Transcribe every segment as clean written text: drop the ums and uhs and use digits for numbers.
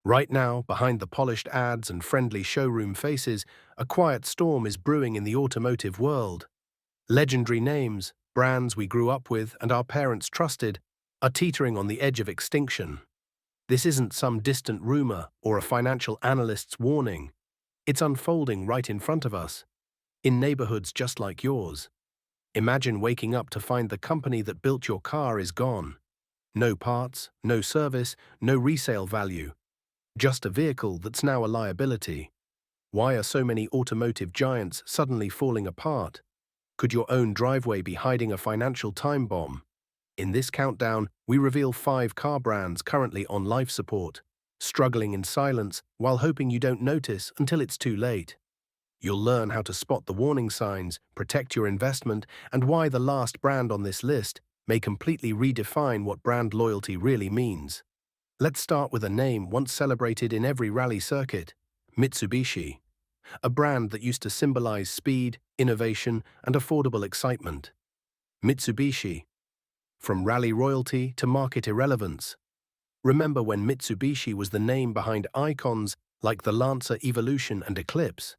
Right now, behind the polished ads and friendly showroom faces, a quiet storm is brewing in the automotive world. Legendary names, brands we grew up with and our parents trusted, are teetering on the edge of extinction. This isn't some distant rumor or a financial analyst's warning. It's unfolding right in front of us, in neighborhoods just like yours. Imagine waking up to find the company that built your car is gone. No parts, no service, no resale value. Just a vehicle that's now a liability. Why are so many automotive giants suddenly falling apart? Could your own driveway be hiding a financial time bomb? In this countdown, we reveal 5 car brands currently on life support, struggling in silence while hoping you don't notice until it's too late. You'll learn how to spot the warning signs, protect your investment, and why the last brand on this list may completely redefine what brand loyalty really means. Let's start with a name once celebrated in every rally circuit, Mitsubishi, a brand that used to symbolize speed, innovation, and affordable excitement. Mitsubishi, from rally royalty to market irrelevance. Remember when Mitsubishi was the name behind icons like the Lancer Evolution and Eclipse?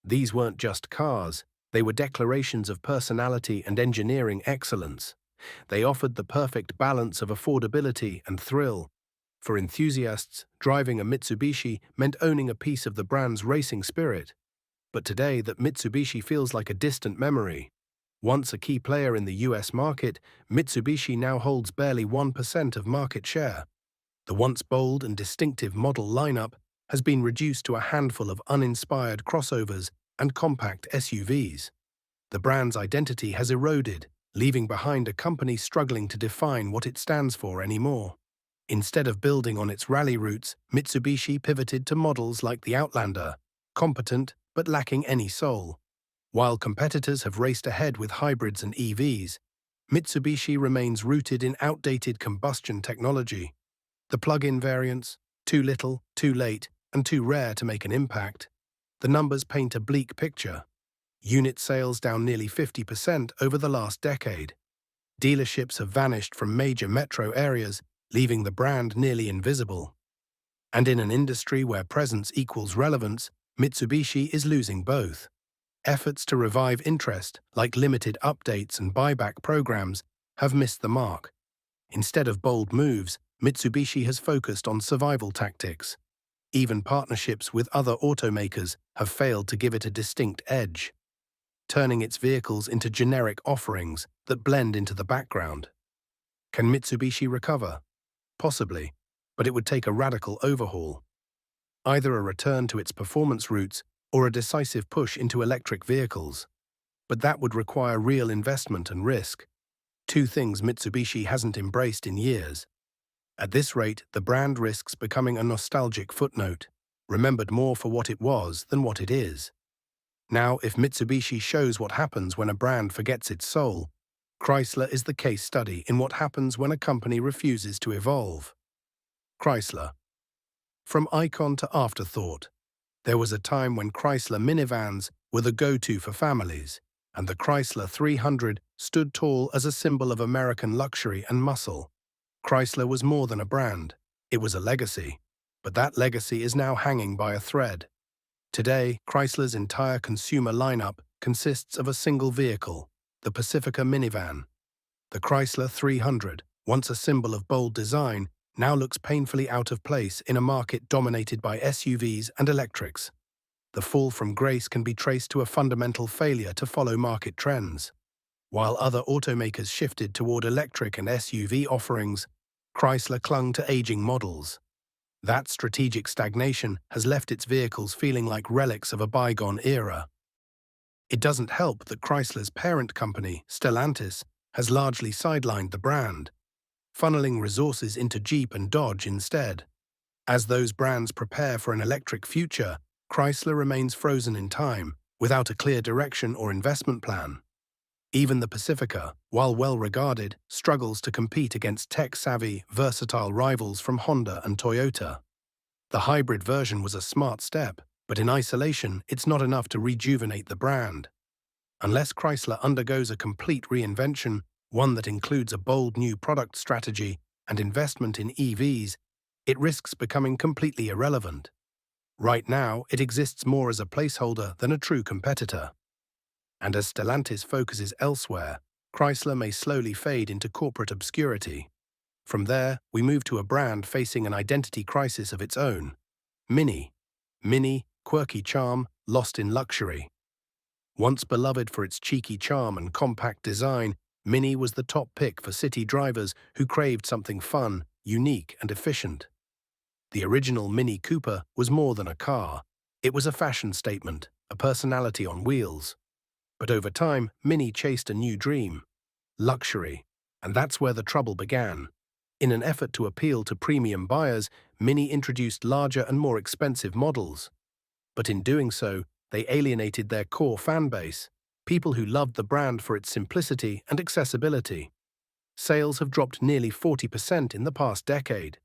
These weren't just cars, they were declarations of personality and engineering excellence. They offered the perfect balance of affordability and thrill. For enthusiasts, driving a Mitsubishi meant owning a piece of the brand's racing spirit. But today, that Mitsubishi feels like a distant memory. Once a key player in the US market, Mitsubishi now holds barely 1% of market share. The once bold and distinctive model lineup has been reduced to a handful of uninspired crossovers and compact SUVs. The brand's identity has eroded, leaving behind a company struggling to define what it stands for anymore. Instead of building on its rally roots, Mitsubishi pivoted to models like the Outlander, competent but lacking any soul. While competitors have raced ahead with hybrids and EVs, Mitsubishi remains rooted in outdated combustion technology. The plug-in variants, too little, too late, and too rare to make an impact. The numbers paint a bleak picture. Unit sales down nearly 50% over the last decade. Dealerships have vanished from major metro areas, leaving the brand nearly invisible. And in an industry where presence equals relevance, Mitsubishi is losing both. Efforts to revive interest, like limited updates and buyback programs, have missed the mark. Instead of bold moves, Mitsubishi has focused on survival tactics. Even partnerships with other automakers have failed to give it a distinct edge, turning its vehicles into generic offerings that blend into the background. Can Mitsubishi recover? Possibly, but it would take a radical overhaul. Either a return to its performance roots or a decisive push into electric vehicles. But that would require real investment and risk, 2 things Mitsubishi hasn't embraced in years. At this rate, the brand risks becoming a nostalgic footnote, remembered more for what it was than what it is. Now, if Mitsubishi shows what happens when a brand forgets its soul, Chrysler is the case study in what happens when a company refuses to evolve. Chrysler. From icon to afterthought, there was a time when Chrysler minivans were the go-to for families, and the Chrysler 300 stood tall as a symbol of American luxury and muscle. Chrysler was more than a brand, it was a legacy, but that legacy is now hanging by a thread. Today, Chrysler's entire consumer lineup consists of a single vehicle, the Pacifica minivan. The Chrysler 300, once a symbol of bold design, now looks painfully out of place in a market dominated by SUVs and electrics. The fall from grace can be traced to a fundamental failure to follow market trends. While other automakers shifted toward electric and SUV offerings, Chrysler clung to aging models. That strategic stagnation has left its vehicles feeling like relics of a bygone era. It doesn't help that Chrysler's parent company, Stellantis, has largely sidelined the brand, funneling resources into Jeep and Dodge instead. As those brands prepare for an electric future, Chrysler remains frozen in time, without a clear direction or investment plan. Even the Pacifica, while well-regarded, struggles to compete against tech-savvy, versatile rivals from Honda and Toyota. The hybrid version was a smart step, but in isolation, it's not enough to rejuvenate the brand. Unless Chrysler undergoes a complete reinvention, one that includes a bold new product strategy and investment in EVs, it risks becoming completely irrelevant. Right now, it exists more as a placeholder than a true competitor. And as Stellantis focuses elsewhere, Chrysler may slowly fade into corporate obscurity. From there, we move to a brand facing an identity crisis of its own. Mini. Mini, quirky charm, lost in luxury. Once beloved for its cheeky charm and compact design, Mini was the top pick for city drivers who craved something fun, unique, and efficient. The original Mini Cooper was more than a car. It was a fashion statement, a personality on wheels. But over time, Mini chased a new dream: luxury. And that's where the trouble began. In an effort to appeal to premium buyers, Mini introduced larger and more expensive models. But in doing so, they alienated their core fan base, people who loved the brand for its simplicity and accessibility. Sales have dropped nearly 40% in the past decade.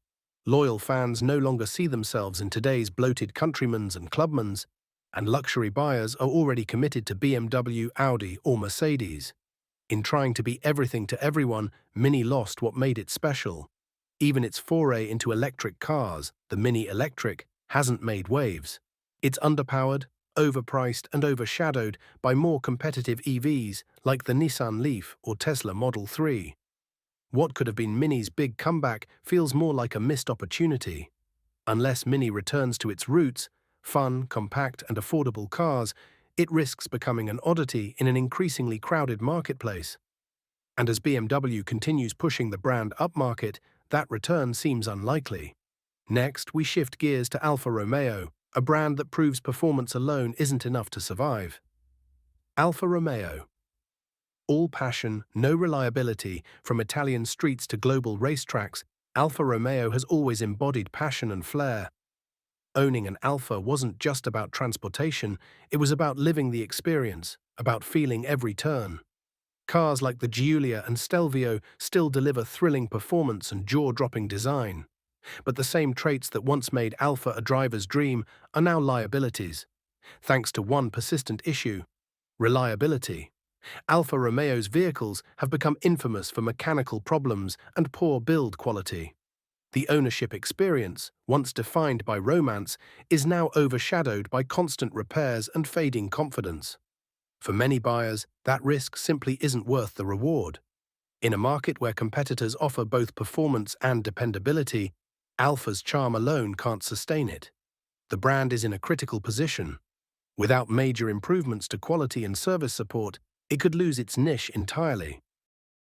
Loyal fans no longer see themselves in today's bloated Countrymans and Clubmans, and luxury buyers are already committed to BMW, Audi, or Mercedes. In trying to be everything to everyone, Mini lost what made it special. Even its foray into electric cars, the Mini Electric, hasn't made waves. It's underpowered, overpriced, and overshadowed by more competitive EVs like the Nissan Leaf or Tesla Model 3. What could have been Mini's big comeback feels more like a missed opportunity. Unless Mini returns to its roots, fun, compact, and affordable cars, it risks becoming an oddity in an increasingly crowded marketplace. And as BMW continues pushing the brand upmarket, that return seems unlikely. Next, we shift gears to Alfa Romeo, a brand that proves performance alone isn't enough to survive. Alfa Romeo. All passion, no reliability, from Italian streets to global racetracks, Alfa Romeo has always embodied passion and flair. Owning an Alfa wasn't just about transportation, it was about living the experience, about feeling every turn. Cars like the Giulia and Stelvio still deliver thrilling performance and jaw-dropping design. But the same traits that once made Alfa a driver's dream are now liabilities, thanks to one persistent issue: reliability. Alfa Romeo's vehicles have become infamous for mechanical problems and poor build quality. The ownership experience, once defined by romance, is now overshadowed by constant repairs and fading confidence. For many buyers, that risk simply isn't worth the reward. In a market where competitors offer both performance and dependability, Alfa's charm alone can't sustain it. The brand is in a critical position. Without major improvements to quality and service support, it could lose its niche entirely.